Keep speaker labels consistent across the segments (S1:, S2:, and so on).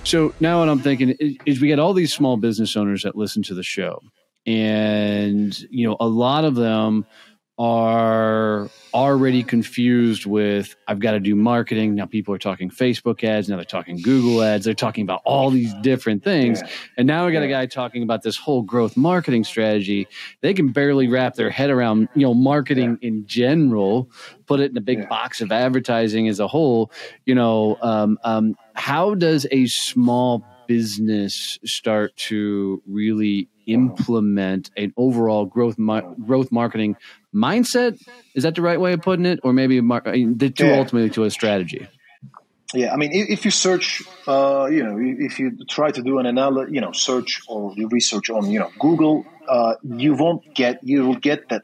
S1: So now what I'm thinking is we get all these small business owners that listen to the show, and a lot of them are already confused with, I've got to do marketing. Now people are talking Facebook ads. Now they're talking Google ads. They're talking about all these different things. Yeah. And now we got a guy talking about this whole growth marketing strategy. They can barely wrap their head around, marketing in general, put it in a big box of advertising as a whole. How does a small business start to really implement an overall growth marketing mindset? Is that the right way of putting it? Or maybe the two ultimately to a strategy?
S2: Yeah, I mean, if you search, if you try to do an search or you research on, Google, you will get that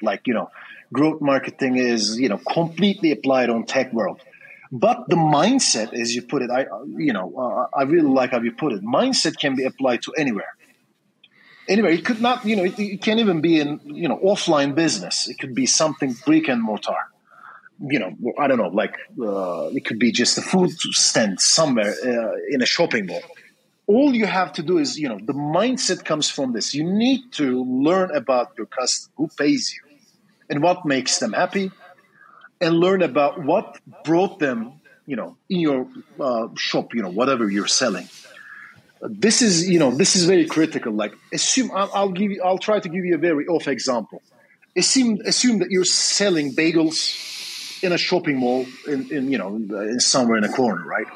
S2: growth marketing is, completely applied on tech world. But the mindset, as you put it, I really like how you put it. Mindset can be applied to anywhere. Anyway, it could not, it can't even be in, offline business. It could be something brick and mortar. I don't know, it could be just a food stand somewhere in a shopping mall. All you have to do is, the mindset comes from this. You need to learn about your customer, who pays you, and what makes them happy, and learn about what brought them, in your shop, whatever you're selling. This is very critical. Like, assume I'll try to give you a very off example. Assume that you're selling bagels in a shopping mall in somewhere in a corner, right?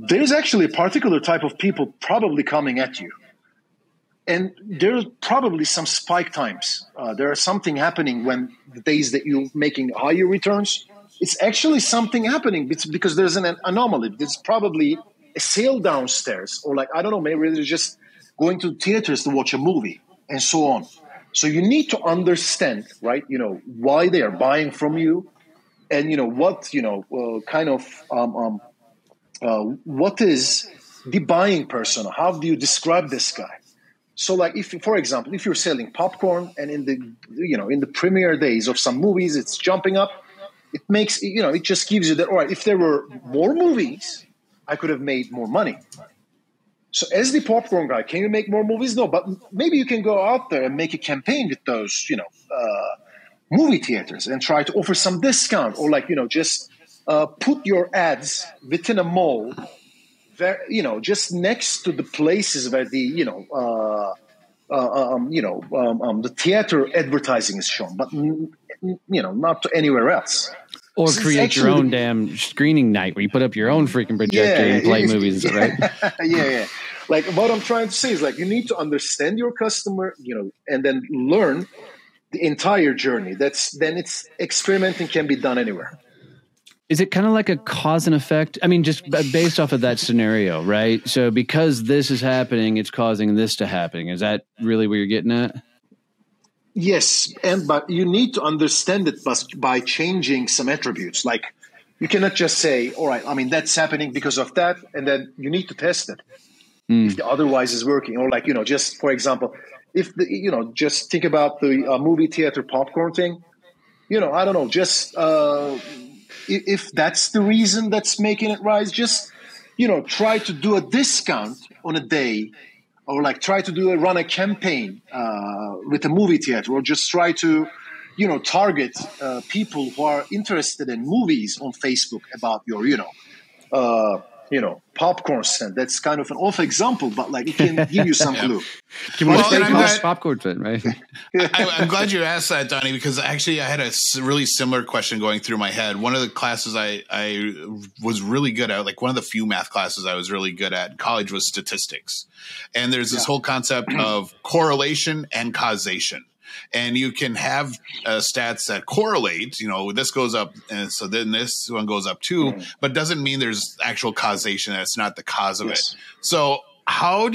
S2: There's actually a particular type of people probably coming at you, and there's probably some spike times. There are something happening when the days that you're making higher returns. It's actually something happening. It's because there's an anomaly. There's probably a sale downstairs, or I don't know, maybe they're just going to theaters to watch a movie and so on. So you need to understand, right, why they are buying from you, and, what, what is the buying persona? How do you describe this guy? So if, for example, if you're selling popcorn and in the premiere days of some movies, it's jumping up, it makes, it just gives you that, all right, if there were more movies, I could have made more money. So as the popcorn guy, can you make more movies? No, but maybe you can go out there and make a campaign with those, movie theaters and try to offer some discount, or just put your ads within a mall, just next to the places where the, the theater advertising is shown, but, not to anywhere else.
S1: Or create your own damn screening night where you put up your own freaking projector and play movies, right?
S2: Yeah. What I'm trying to say is you need to understand your customer, and then learn the entire journey. Then it's experimenting can be done anywhere.
S1: Is it kind of like a cause and effect? I mean, just based off of that scenario, right? So because this is happening, it's causing this to happen. Is that really what you're getting at?
S2: Yes, but you need to understand it by changing some attributes. You cannot just say, all right, I mean, that's happening because of that, and then you need to test it if the otherwise is working. Or just for example, if just think about the movie theater popcorn thing. I don't know, just if that's the reason that's making it rise, just try to do a discount on a day. Or try to run a campaign with a movie theater, or just try to, target people who are interested in movies on Facebook about your, popcorn stand. That's kind of an off example, but it can give you some clue.
S1: Popcorn stand, right?
S3: I'm glad you asked that, Donnie, because actually I had a really similar question going through my head. One of the classes I was really good at, one of the few math classes I was really good at in college, was statistics. And there's this whole concept of correlation and causation. And you can have stats that correlate, this goes up, and so then this one goes up too, but doesn't mean there's actual causation. That's not the cause of it. So how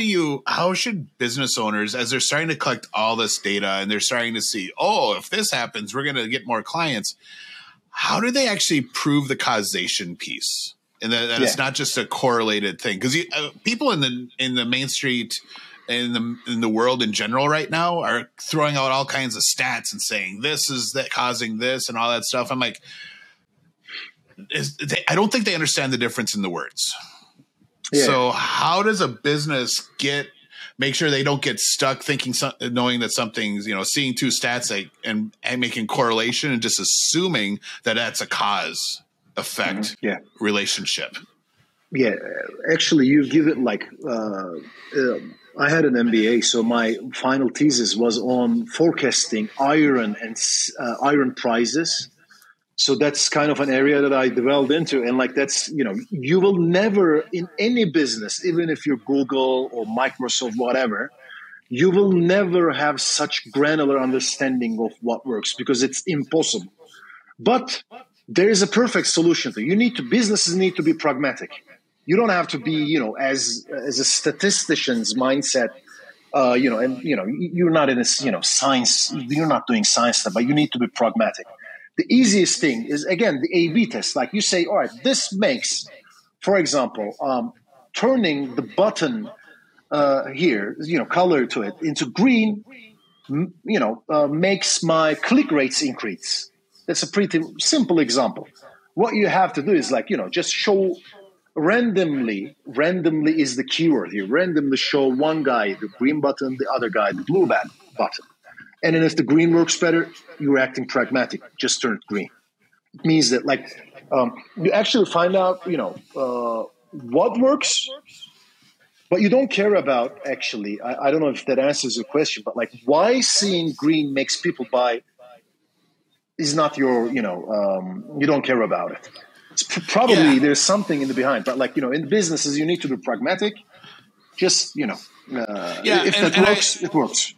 S3: should business owners, as they're starting to collect all this data and they're starting to see, if this happens, we're going to get more clients. How do they actually prove the causation piece? And that it's not just a correlated thing? Because people in the Main Street, in the world in general right now, are throwing out all kinds of stats and saying this is that causing this and all that stuff. I'm like, I don't think they understand the difference in the words.
S2: Yeah.
S3: So how does a business make sure they don't get stuck knowing that something's, seeing two stats and making correlation and just assuming that that's a cause effect relationship?
S2: Yeah, actually, you give it like I had an MBA, so my final thesis was on forecasting iron and iron prices. So that's kind of an area that I delved into, and like that's you will never in any business, even if you're Google or Microsoft, whatever, you will never have such granular understanding of what works because it's impossible. But there is a perfect solution to it. Businesses need to be pragmatic. You don't have to be, as a statistician's mindset, you're not in a, science, you're not doing science stuff, but you need to be pragmatic. The easiest thing is, again, the A/B test. Like you say, all right, this makes, for example, turning the button here, color to it into green, makes my click rates increase. That's a pretty simple example. What you have to do is just show randomly is the keyword here. Randomly show one guy the green button, the other guy the blue button. And then if the green works better, you're acting pragmatic. Just turn it green. It means that you actually find out, what works, but you don't care about actually. I don't know if that answers your question, but why seeing green makes people buy is not your, you don't care about it. It's probably there's something in the behind, but in businesses, you need to be pragmatic. Just, if that works, it works.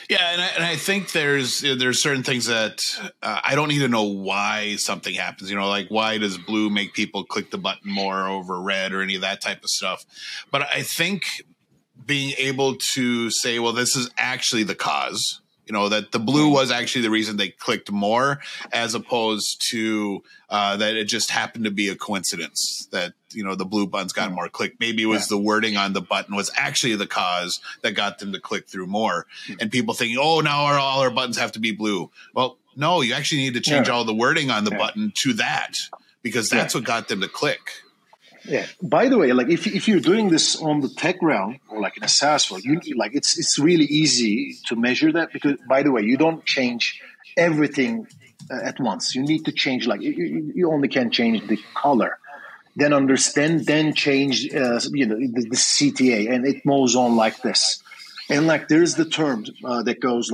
S3: Yeah, and I think there's certain things that I don't need to know why something happens. Why does blue make people click the button more over red or any of that type of stuff? But I think being able to say, well, this is actually the cause. That the blue was actually the reason they clicked more, as opposed to that it just happened to be a coincidence that, the blue buttons got more click. Maybe it was the wording on the button was actually the cause that got them to click through more. And people thinking, oh, now all our buttons have to be blue. Well, no, you actually need to change all the wording on the button to that, because that's what got them to click.
S2: Yeah. By the way, if you're doing this on the tech realm or in a SaaS world, it's really easy to measure that because, by the way, you don't change everything at once. You need to change you only can change the color, then understand, then change the CTA, and it moves on like this. And there's the term that goes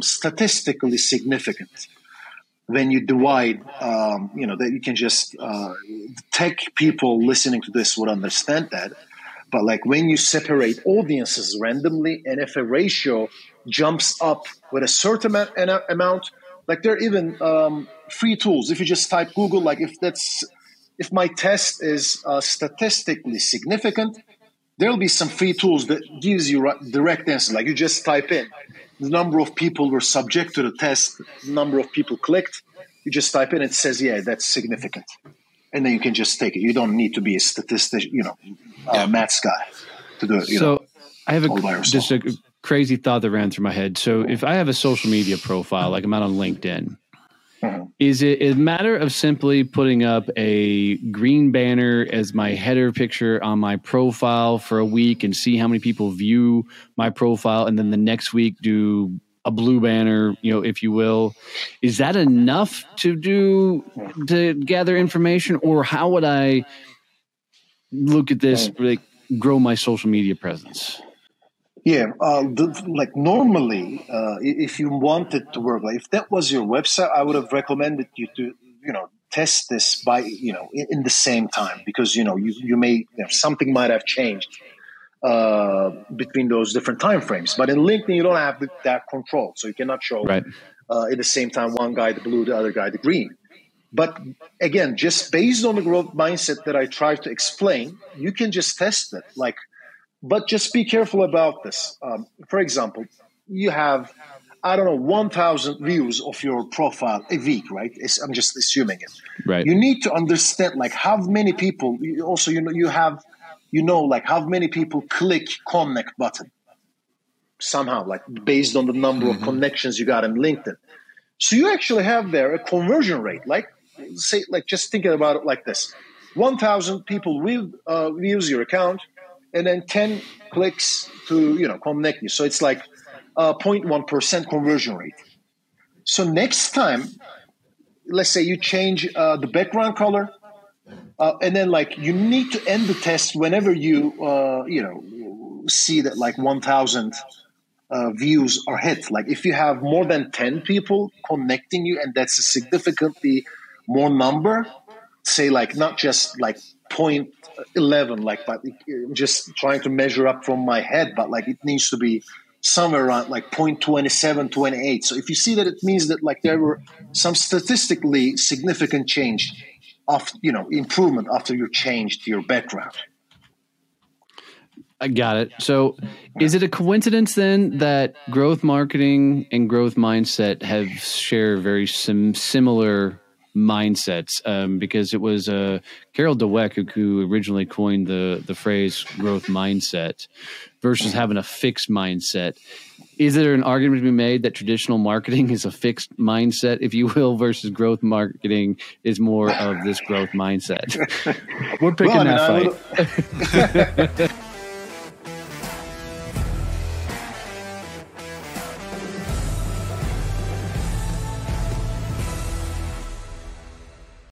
S2: statistically significant. When you divide, that you can just tech people listening to this would understand that. But when you separate audiences randomly, and if a ratio jumps up with a certain amount, there are even free tools. If you just type Google, if my test is statistically significant, there'll be some free tools that gives you direct answers. You just type in the number of people were subject to the test, the number of people clicked. You just type in, it says, yeah, that's significant. And then you can just take it. You don't need to be a statistician, maths guy to do it.
S1: So I have just a crazy thought that ran through my head. So if I have a social media profile, I'm out on LinkedIn, is it a matter of simply putting up a green banner as my header picture on my profile for a week and see how many people view my profile, and then the next week do a blue banner, if you will? Is that enough to gather information, or how would I look at this, grow my social media presence?
S2: Yeah, normally, if you wanted to work, if that was your website, I would have recommended you to, test this by, in the same time, because, you may, something might have changed between those different time frames. But in LinkedIn, you don't have that control, so you cannot show at the same time one guy the blue, the other guy the green. But again, just based on the growth mindset that I tried to explain, you can just test it, but just be careful about this. For example, you have, 1,000 views of your profile a week, right? I'm just assuming it.
S1: Right.
S2: You need to understand, how many people, also, you have, how many people click connect button somehow, based on the number of connections you got in LinkedIn. So you actually have there a conversion rate, just thinking about it like this. 1,000 people will use your account. and then 10 clicks to, connect you. So it's like 0.1% conversion rate. So next time, let's say you change the background color, and then like you need to end the test whenever you see that like 1,000 views are hit. Like if you have more than 10 people connecting you, and that's a significantly more number, say like not just like 0.11, like, but I'm just trying to measure up from my head, but like it needs to be somewhere around like 0.27, 28. So if you see that, it means that like there were some statistically significant change of, improvement after you changed your background.
S1: I got it. So is it a coincidence then that growth marketing and growth mindset share very similar mindsets? Because it was Carol Dweck who originally coined the phrase growth mindset versus having a fixed mindset. Is there an argument to be made that traditional marketing is a fixed mindset, if you will, versus growth marketing is more of this growth mindset? We're picking that fight.